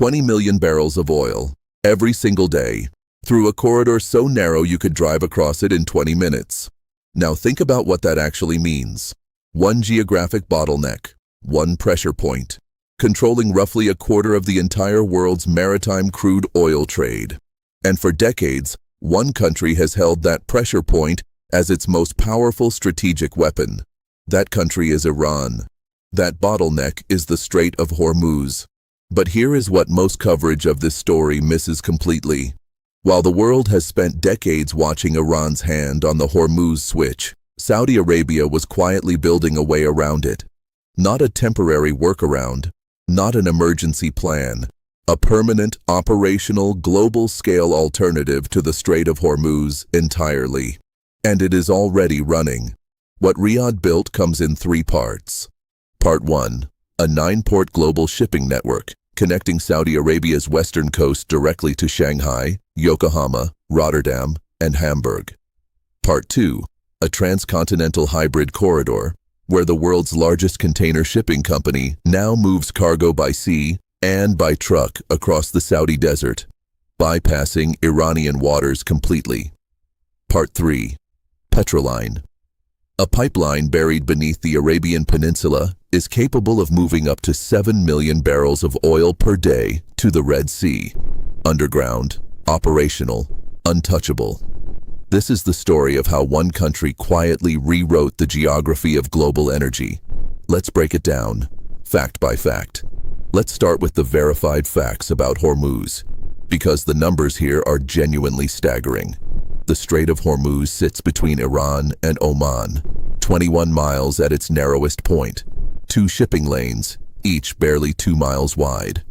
20 million barrels of oil every single day through a corridor so narrow you could drive across it in 20 minutes. Now think about what that actually means. One geographic bottleneck, one pressure point, controlling roughly a quarter of the entire world's maritime crude oil trade. And for decades, one country has held that pressure point as its most powerful strategic weapon. That country is Iran. That bottleneck is the Strait of Hormuz. But here is what most coverage of this story misses completely. While the world has spent decades watching Iran's hand on the Hormuz switch, Saudi Arabia was quietly building a way around it. Not a temporary workaround, not an emergency plan, a permanent, operational, global-scale alternative to the Strait of Hormuz entirely. And it is already running. What Riyadh built comes in three parts. Part 1. A 9-port global shipping network, connecting Saudi Arabia's western coast directly to Shanghai, Yokohama, Rotterdam, and Hamburg. Part 2. A transcontinental hybrid corridor, where the world's largest container shipping company now moves cargo by sea and by truck across the Saudi desert, bypassing Iranian waters completely. Part 3. Petroline. A pipeline buried beneath the Arabian Peninsula is capable of moving up to 7 million barrels of oil per day to the Red Sea. Underground, operational, untouchable. This is the story of how one country quietly rewrote the geography of global energy. Let's break it down, fact by fact. Let's start with the verified facts about Hormuz, because the numbers here are genuinely staggering. The Strait of Hormuz sits between Iran and Oman, 21 miles at its narrowest point, 2 shipping lanes, each barely 2 miles wide.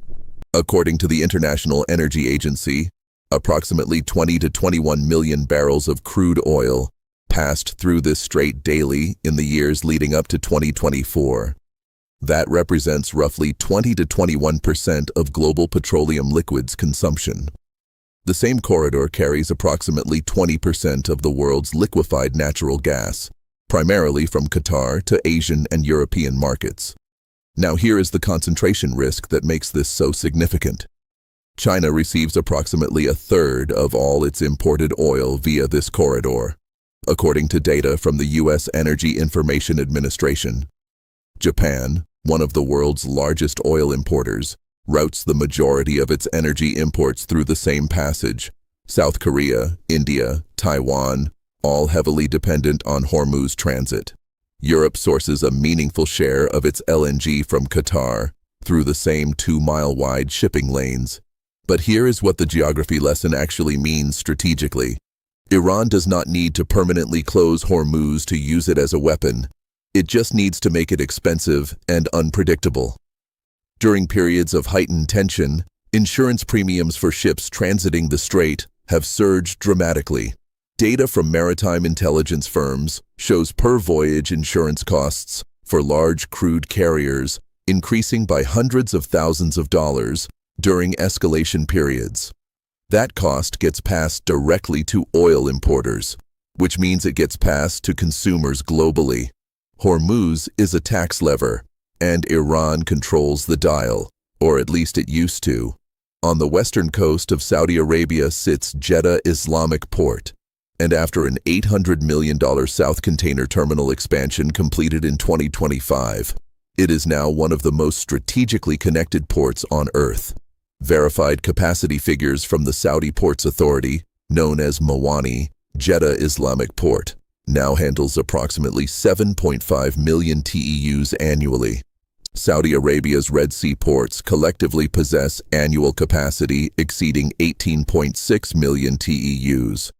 According to the International Energy Agency, approximately 20 to 21 million barrels of crude oil passed through this strait daily in the years leading up to 2024. That represents roughly 20 to 21% of global petroleum liquids consumption. The same corridor carries approximately 20% of the world's liquefied natural gas, primarily from Qatar to Asian and European markets. Now here is the concentration risk that makes this so significant. China receives approximately a third of all its imported oil via this corridor, according to data from the U.S. Energy Information Administration. Japan, one of the world's largest oil importers, routes the majority of its energy imports through the same passage. South Korea, India, Taiwan, all heavily dependent on Hormuz transit. Europe sources a meaningful share of its LNG from Qatar through the same 2-mile-wide shipping lanes. But here is what the geography lesson actually means strategically. Iran does not need to permanently close Hormuz to use it as a weapon. It just needs to make it expensive and unpredictable. During periods of heightened tension, insurance premiums for ships transiting the strait have surged dramatically. Data from maritime intelligence firms shows per-voyage insurance costs for large crude carriers increasing by hundreds of thousands of dollars during escalation periods. That cost gets passed directly to oil importers, which means it gets passed to consumers globally. Hormuz is a tax lever, and Iran controls the dial, or at least it used to. On the western coast of Saudi Arabia sits Jeddah Islamic Port, and after an $800 million South Container Terminal expansion completed in 2025, it is now one of the most strategically connected ports on Earth. Verified capacity figures from the Saudi Ports Authority, known as Mawani, Jeddah Islamic Port, now handles approximately 7.5 million TEUs annually. Saudi Arabia's Red Sea ports collectively possess annual capacity exceeding 18.6 million TEUs.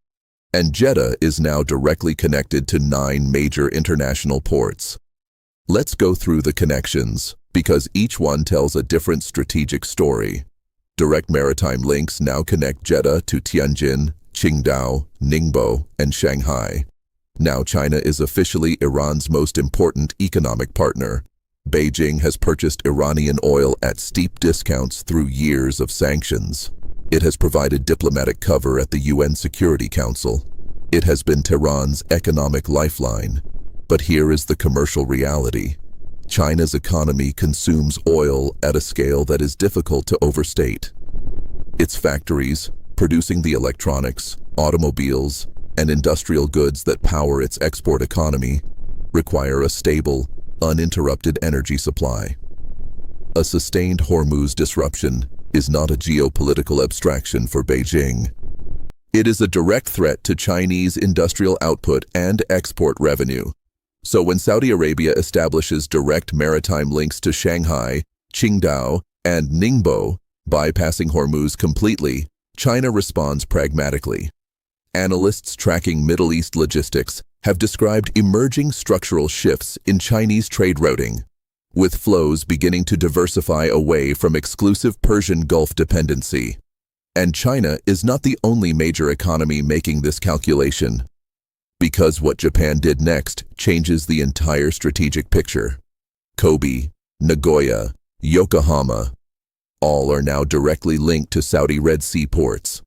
And Jeddah is now directly connected to 9 major international ports. Let's go through the connections, because each one tells a different strategic story. Direct maritime links now connect Jeddah to Tianjin, Qingdao, Ningbo, and Shanghai. Now China is officially Iran's most important economic partner. Beijing has purchased Iranian oil at steep discounts through years of sanctions. It has provided diplomatic cover at the UN Security Council. It has been Tehran's economic lifeline. But here is the commercial reality. China's economy consumes oil at a scale that is difficult to overstate. Its factories, producing the electronics, automobiles, and industrial goods that power its export economy, require a stable, uninterrupted energy supply. A sustained Hormuz disruption is not a geopolitical abstraction for Beijing. It is a direct threat to Chinese industrial output and export revenue. So when Saudi Arabia establishes direct maritime links to Shanghai, Qingdao, and Ningbo, bypassing Hormuz completely, China responds pragmatically. Analysts tracking Middle East logistics have described emerging structural shifts in Chinese trade routing, with flows beginning to diversify away from exclusive Persian Gulf dependency. And China is not the only major economy making this calculation, because what Japan did next changes the entire strategic picture. Kobe, Nagoya, Yokohama, all are now directly linked to Saudi Red Sea ports.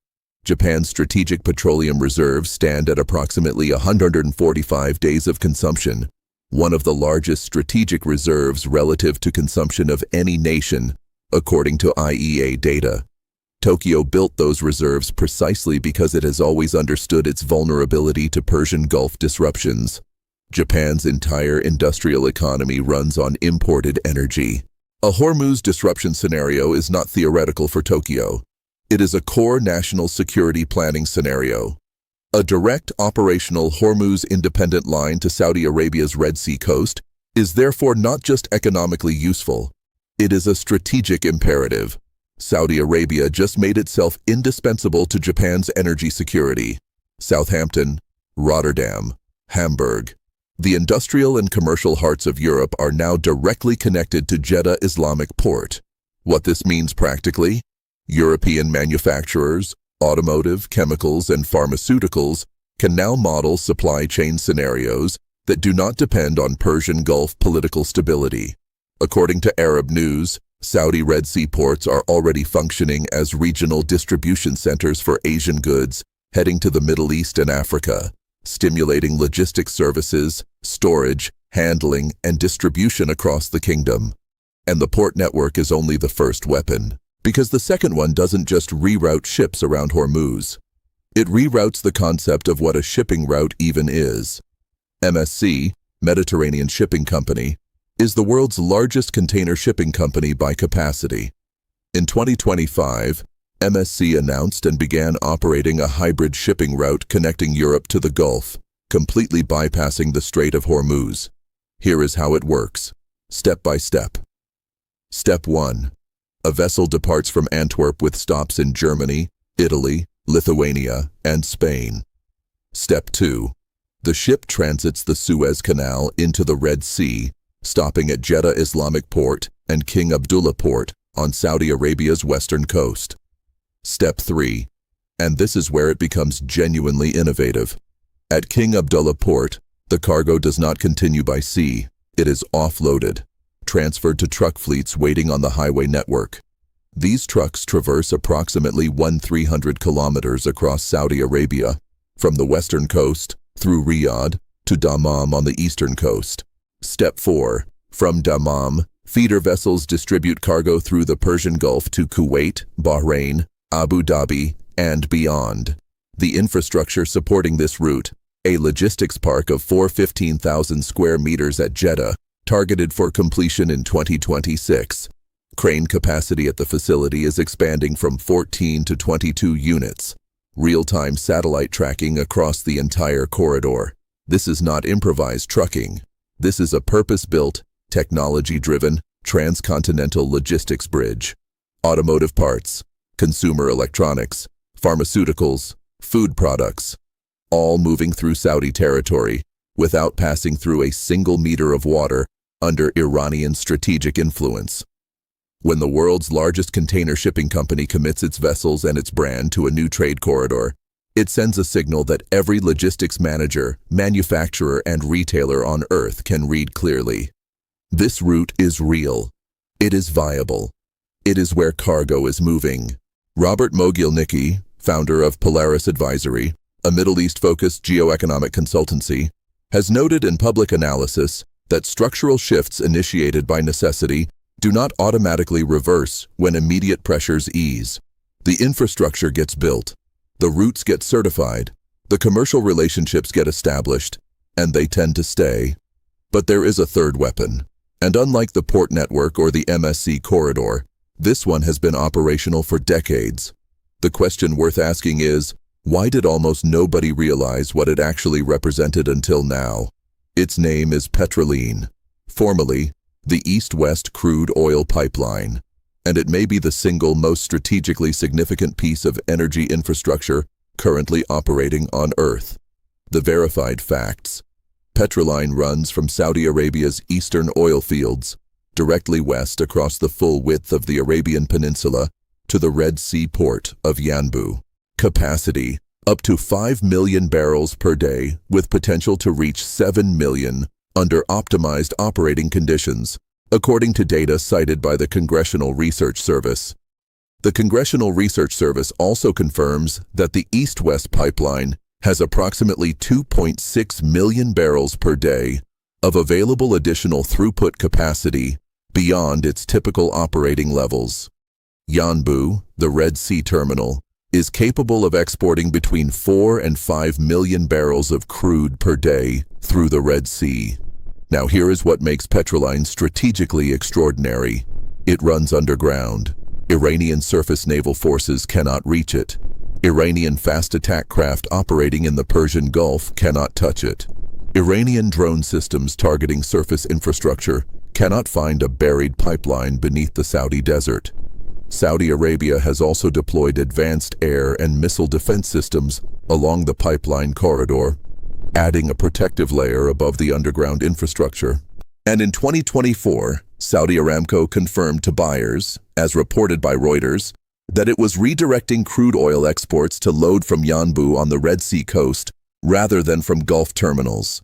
Japan's strategic petroleum reserves stand at approximately 145 days of consumption, one of the largest strategic reserves relative to consumption of any nation, according to IEA data. Tokyo built those reserves precisely because it has always understood its vulnerability to Persian Gulf disruptions. Japan's entire industrial economy runs on imported energy. A Hormuz disruption scenario is not theoretical for Tokyo. It is a core national security planning scenario. A direct operational Hormuz-independent line to Saudi Arabia's Red Sea coast is therefore not just economically useful, it is a strategic imperative. Saudi Arabia just made itself indispensable to Japan's energy security. Southampton, Rotterdam, Hamburg. The industrial and commercial hearts of Europe are now directly connected to Jeddah Islamic port. What this means practically? European manufacturers, automotive, chemicals, and pharmaceuticals can now model supply chain scenarios that do not depend on Persian Gulf political stability. According to Arab News, Saudi Red Sea ports are already functioning as regional distribution centers for Asian goods heading to the Middle East and Africa, stimulating logistics services, storage, handling, and distribution across the kingdom. And the port network is only the first weapon, because the second one doesn't just reroute ships around Hormuz. It reroutes the concept of what a shipping route even is. MSC, Mediterranean Shipping Company, is the world's largest container shipping company by capacity. In 2025, MSC announced and began operating a hybrid shipping route connecting Europe to the Gulf, completely bypassing the Strait of Hormuz. Here is how it works, step by step. Step 1. A vessel departs from Antwerp with stops in Germany, Italy, Lithuania, and Spain. Step 2. The ship transits the Suez Canal into the Red Sea, stopping at Jeddah Islamic Port and King Abdullah Port on Saudi Arabia's western coast. Step 3. And this is where it becomes genuinely innovative. At King Abdullah Port, the cargo does not continue by sea. It is offloaded, transferred to truck fleets waiting on the highway network. These trucks traverse approximately 1,300 kilometers across Saudi Arabia, from the western coast, through Riyadh, to Dammam on the eastern coast. Step 4. From Dammam, feeder vessels distribute cargo through the Persian Gulf to Kuwait, Bahrain, Abu Dhabi, and beyond. The infrastructure supporting this route, a logistics park of 415,000 square meters at Jeddah, targeted for completion in 2026. Crane capacity at the facility is expanding from 14 to 22 units. Real-time satellite tracking across the entire corridor. This is not improvised trucking. This is a purpose-built, technology-driven, transcontinental logistics bridge. Automotive parts, consumer electronics, pharmaceuticals, food products, all moving through Saudi territory without passing through a single meter of water under Iranian strategic influence. When the world's largest container shipping company commits its vessels and its brand to a new trade corridor, it sends a signal that every logistics manager, manufacturer, and retailer on Earth can read clearly. This route is real. It is viable. It is where cargo is moving. Robert Mogilnicki, founder of Polaris Advisory, a Middle East-focused geoeconomic consultancy, has noted in public analysis that structural shifts initiated by necessity do not automatically reverse when immediate pressures ease. The infrastructure gets built, the routes get certified, the commercial relationships get established, and they tend to stay. But there is a third weapon, and unlike the port network or the MSC corridor, this one has been operational for decades. The question worth asking is, why did almost nobody realize what it actually represented until now? Its name is Petroline, formerly the East-West Crude Oil Pipeline, and it may be the single most strategically significant piece of energy infrastructure currently operating on Earth. The verified facts. Petroline runs from Saudi Arabia's eastern oil fields, directly west across the full width of the Arabian Peninsula, to the Red Sea port of Yanbu. Capacity, up to 5 million barrels per day, with potential to reach 7 million under optimized operating conditions, according to data cited by the Congressional Research Service. The Congressional Research Service also confirms that the East-West pipeline has approximately 2.6 million barrels per day of available additional throughput capacity beyond its typical operating levels. Yanbu, the Red Sea terminal, is capable of exporting between 4 and 5 million barrels of crude per day through the Red Sea. Now here is what makes Petroline strategically extraordinary. It runs underground. Iranian surface naval forces cannot reach it. Iranian fast attack craft operating in the Persian Gulf cannot touch it. Iranian drone systems targeting surface infrastructure cannot find a buried pipeline beneath the Saudi desert. Saudi Arabia has also deployed advanced air and missile defense systems along the pipeline corridor, adding a protective layer above the underground infrastructure. And in 2024, Saudi Aramco confirmed to buyers, as reported by Reuters, that it was redirecting crude oil exports to load from Yanbu on the Red Sea coast rather than from Gulf terminals.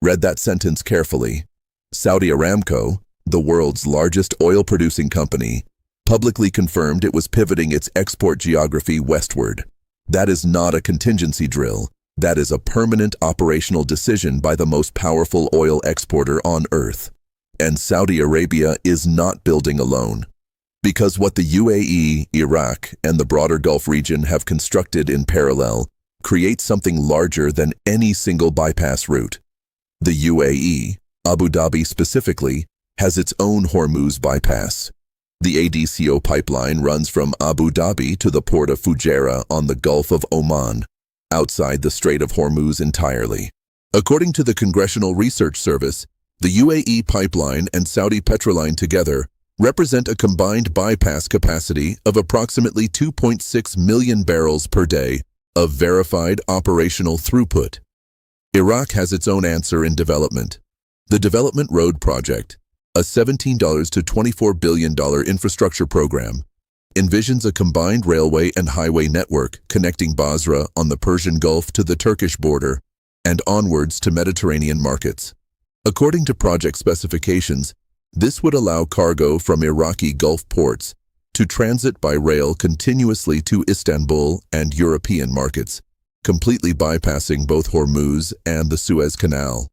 Read that sentence carefully. Saudi Aramco, the world's largest oil-producing company, publicly confirmed it was pivoting its export geography westward. That is not a contingency drill. That is a permanent operational decision by the most powerful oil exporter on Earth. And Saudi Arabia is not building alone. Because what the UAE, Iraq, and the broader Gulf region have constructed in parallel creates something larger than any single bypass route. The UAE, Abu Dhabi specifically, has its own Hormuz bypass. The ADCO pipeline runs from Abu Dhabi to the port of Fujairah on the Gulf of Oman, outside the Strait of Hormuz entirely. According to the Congressional Research Service, the UAE pipeline and Saudi Petroline together represent a combined bypass capacity of approximately 2.6 million barrels per day of verified operational throughput. Iraq has its own answer in development. The Development Road Project, a $17 to $24 billion infrastructure program, envisions a combined railway and highway network connecting Basra on the Persian Gulf to the Turkish border and onwards to Mediterranean markets. According to project specifications, this would allow cargo from Iraqi Gulf ports to transit by rail continuously to Istanbul and European markets, completely bypassing both Hormuz and the Suez Canal.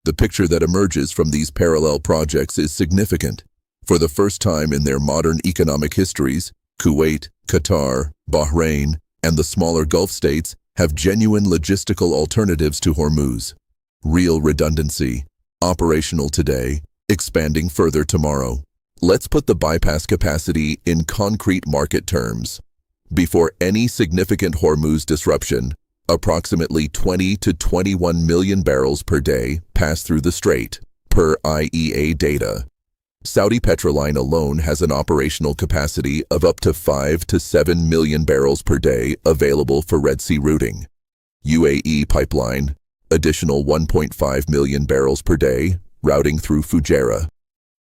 The picture that emerges from these parallel projects is significant. For the first time in their modern economic histories, Kuwait, Qatar, Bahrain, and the smaller Gulf states have genuine logistical alternatives to Hormuz. Real redundancy, operational today, expanding further tomorrow. Let's put the bypass capacity in concrete market terms. Before any significant Hormuz disruption, approximately 20 to 21 million barrels per day pass through the strait, per IEA data. Saudi Petroline alone has an operational capacity of up to 5 to 7 million barrels per day available for Red Sea routing. UAE Pipeline, additional 1.5 million barrels per day, routing through Fujairah.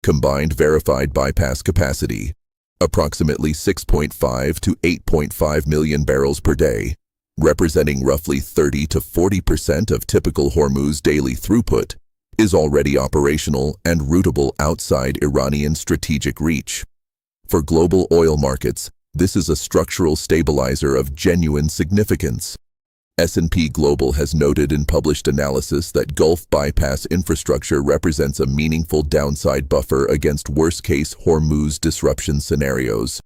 Combined verified bypass capacity, approximately 6.5 to 8.5 million barrels per day, representing roughly 30 to 40% of typical Hormuz daily throughput, is already operational and routable outside Iranian strategic reach. For global oil markets, this is a structural stabilizer of genuine significance. S&P Global has noted in published analysis that Gulf bypass infrastructure represents a meaningful downside buffer against worst-case Hormuz disruption scenarios.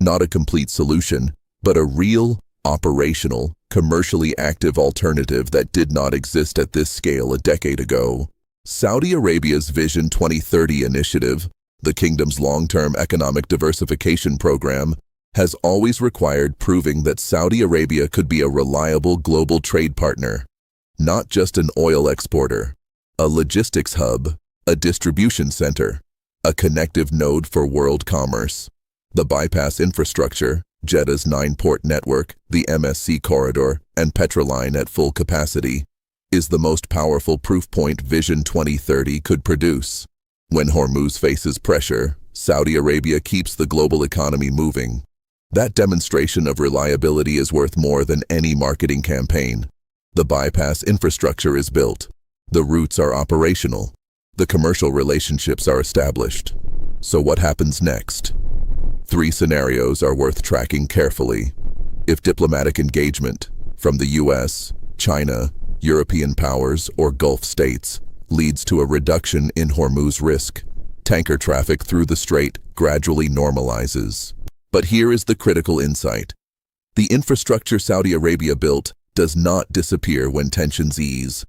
Not a complete solution, but a real, operational, commercially active alternative that did not exist at this scale a decade ago. Saudi Arabia's Vision 2030 initiative, the kingdom's long-term economic diversification program, has always required proving that Saudi Arabia could be a reliable global trade partner, not just an oil exporter, a logistics hub, a distribution center, a connective node for world commerce. The bypass infrastructure, Jeddah's 9-port network, the MSC corridor, and Petroline at full capacity, is the most powerful proof point Vision 2030 could produce. When Hormuz faces pressure, Saudi Arabia keeps the global economy moving. That demonstration of reliability is worth more than any marketing campaign. The bypass infrastructure is built. The routes are operational. The commercial relationships are established. So what happens next? 3 scenarios are worth tracking carefully. If diplomatic engagement from the US, China, European powers, or Gulf states leads to a reduction in Hormuz risk, tanker traffic through the strait gradually normalizes. But here is the critical insight. The infrastructure Saudi Arabia built does not disappear when tensions ease.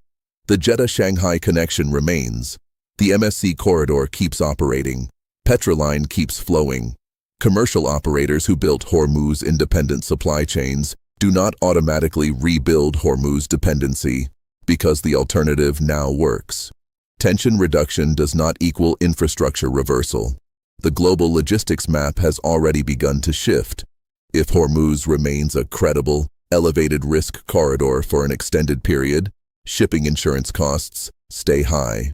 The Jeddah-Shanghai connection remains. The MSC corridor keeps operating. Petroline keeps flowing. Commercial operators who built Hormuz-independent supply chains do not automatically rebuild Hormuz dependency because the alternative now works. Tension reduction does not equal infrastructure reversal. The global logistics map has already begun to shift. If Hormuz remains a credible, elevated risk corridor for an extended period, shipping insurance costs stay high.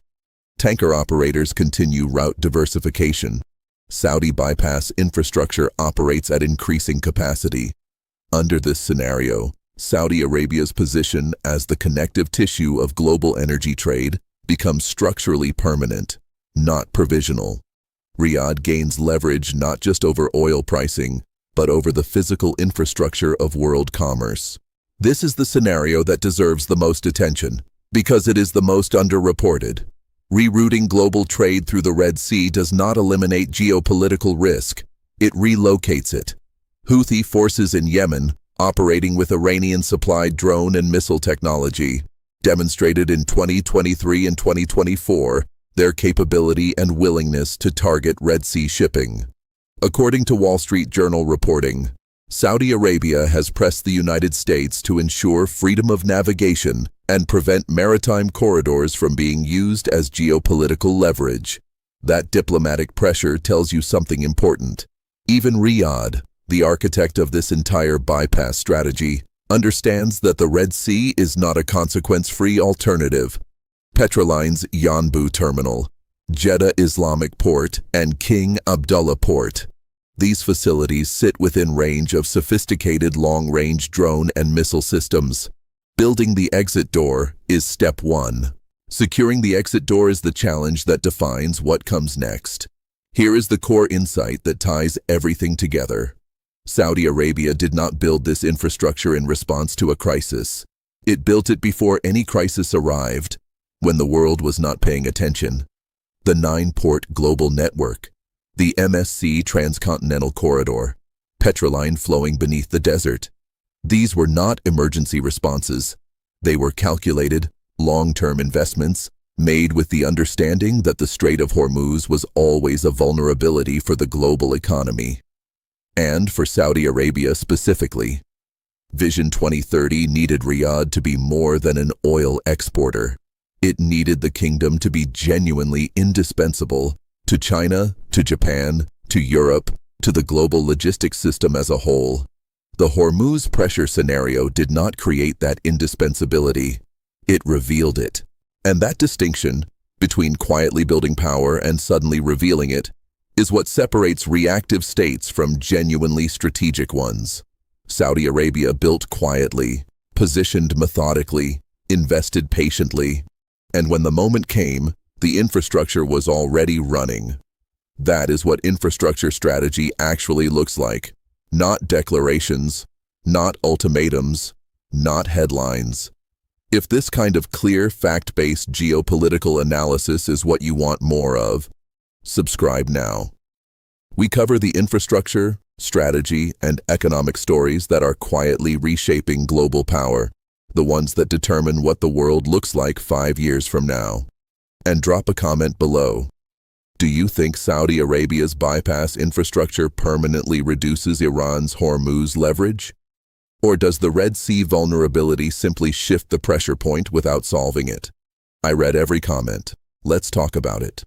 Tanker operators continue route diversification. Saudi bypass infrastructure operates at increasing capacity. Under this scenario, Saudi Arabia's position as the connective tissue of global energy trade becomes structurally permanent, not provisional. Riyadh gains leverage not just over oil pricing, but over the physical infrastructure of world commerce. This is the scenario that deserves the most attention, because it is the most underreported. Rerouting global trade through the Red Sea does not eliminate geopolitical risk, it relocates it. Houthi forces in Yemen, operating with Iranian-supplied drone and missile technology, demonstrated in 2023 and 2024, their capability and willingness to target Red Sea shipping. According to Wall Street Journal reporting, Saudi Arabia has pressed the United States to ensure freedom of navigation and prevent maritime corridors from being used as geopolitical leverage. That diplomatic pressure tells you something important. Even Riyadh, the architect of this entire bypass strategy, understands that the Red Sea is not a consequence-free alternative. Petroline's Yanbu Terminal, Jeddah Islamic Port, and King Abdullah Port. These facilities sit within range of sophisticated long-range drone and missile systems. Building the exit door is step 1. Securing the exit door is the challenge that defines what comes next. Here is the core insight that ties everything together. Saudi Arabia did not build this infrastructure in response to a crisis. It built it before any crisis arrived, when the world was not paying attention. The 9-port global network, the MSC transcontinental corridor, Petroline flowing beneath the desert. These were not emergency responses. They were calculated, long-term investments, made with the understanding that the Strait of Hormuz was always a vulnerability for the global economy. And for Saudi Arabia specifically, Vision 2030 needed Riyadh to be more than an oil exporter. It needed the kingdom to be genuinely indispensable to China, to Japan, to Europe, to the global logistics system as a whole. The Hormuz pressure scenario did not create that indispensability. It revealed it. And that distinction, between quietly building power and suddenly revealing it, is what separates reactive states from genuinely strategic ones. Saudi Arabia built quietly, positioned methodically, invested patiently, and when the moment came, the infrastructure was already running. That is what infrastructure strategy actually looks like. Not declarations, not ultimatums, not headlines. If this kind of clear, fact-based geopolitical analysis is what you want more of, subscribe now. We cover the infrastructure, strategy, and economic stories that are quietly reshaping global power, the ones that determine what the world looks like 5 years from now. And drop a comment below. Do you think Saudi Arabia's bypass infrastructure permanently reduces Iran's Hormuz leverage? Or does the Red Sea vulnerability simply shift the pressure point without solving it? I read every comment. Let's talk about it.